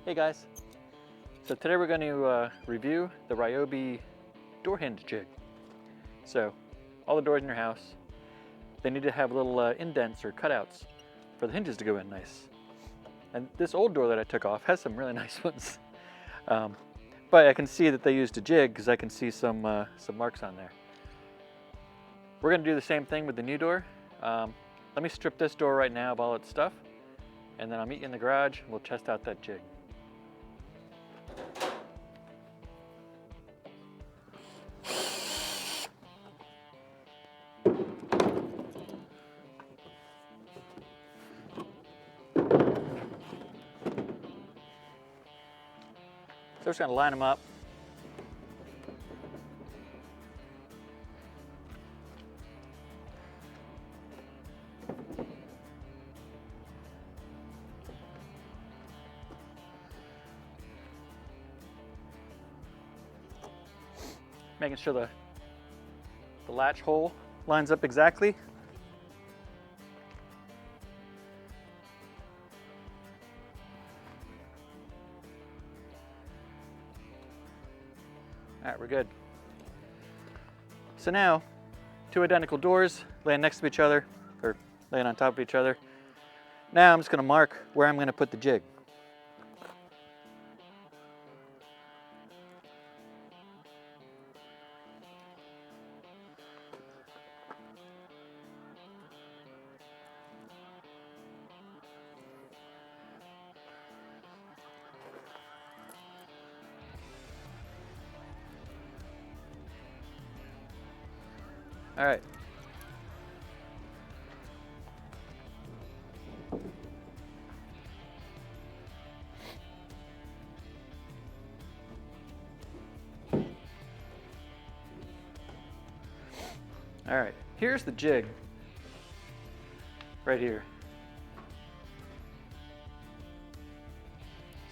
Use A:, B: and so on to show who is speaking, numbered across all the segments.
A: Hey guys, so today we're going to review the RYOBI Door Hinge Jig. So all the doors in your house, they need to have little indents or cutouts for the hinges to go in nice. And this old door that I took off has some really nice ones. But I can see that they used a jig because I can see some marks on there. We're going to do the same thing with the new door. Let me strip this door right now of all its stuff, and then I'll meet you in the garage and we'll test out that jig. So we're just going to line them up. Making sure the latch hole lines up exactly. All right, we're good. So now, two identical doors laying next to each other, or laying on top of each other. Now I'm just going to mark where I'm going to put the jig. All right. All right, here's the jig right here.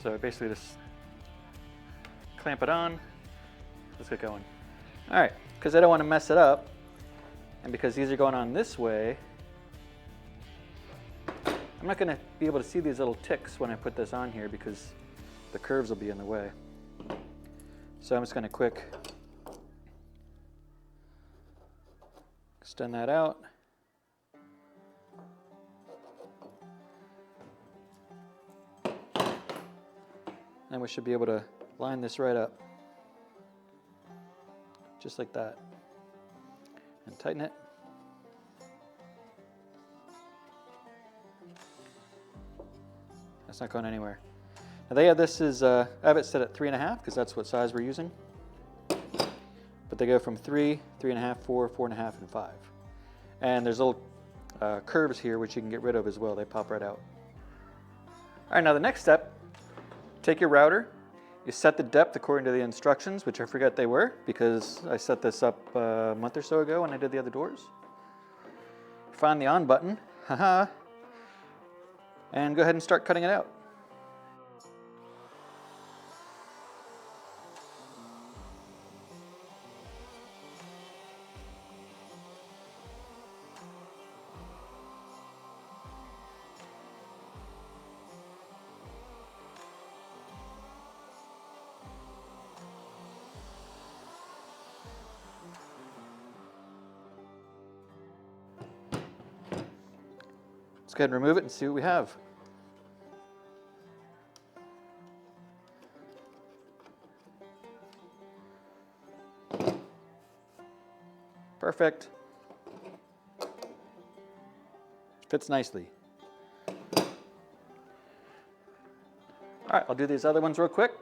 A: So basically just clamp it on, let's get going. All right, because I don't want to mess it up, and because these are going on this way, I'm not going to be able to see these little ticks when I put this on here because the curves will be in the way. So I'm just going to quick extend that out. And we should be able to line this right up. Just like that. And tighten it. That's not going anywhere. Now they have this as, I have it set at 3.5 because that's what size we're using. But they go from 3, 3.5, 4, 4.5, and 5. And there's little curves here which you can get rid of as well. They pop right out. All right, now the next step, take your router. You set the depth according to the instructions, which I forget they were because I set this up a month or so ago when I did the other doors. Find the on button, haha, and go ahead and start cutting it out. Let's go ahead and remove it and see what we have. Perfect. Fits nicely. All right, I'll do these other ones real quick.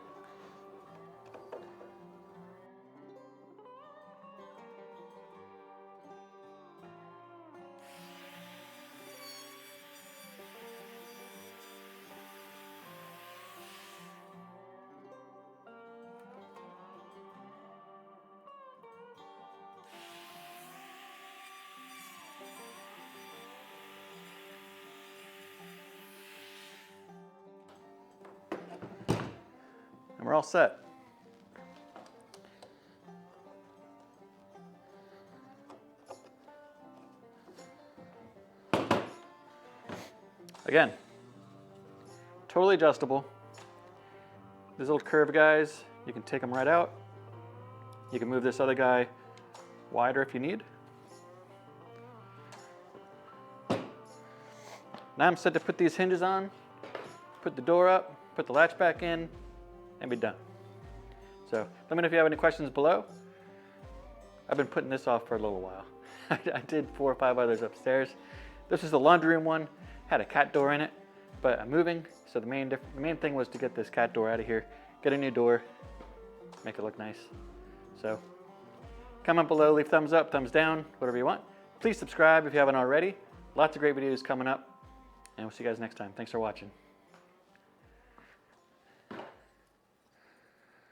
A: And we're all set. Again, totally adjustable. these little curved guys, you can take them right out. You can move this other guy wider if you need. Now I'm set to put these hinges on, put the door up, put the latch back in, and be done. So let me know if you have any questions below. I've been putting this off for a little while. I did 4 or 5 others upstairs. This is the laundry room one, had a cat door in it, but I'm moving, so the main thing was to get this cat door out of here, get a new door, make it look nice. So comment below, leave thumbs up, thumbs down, whatever you want. Please subscribe if you haven't already. Lots of great videos coming up, and we'll see you guys next time. Thanks for watching.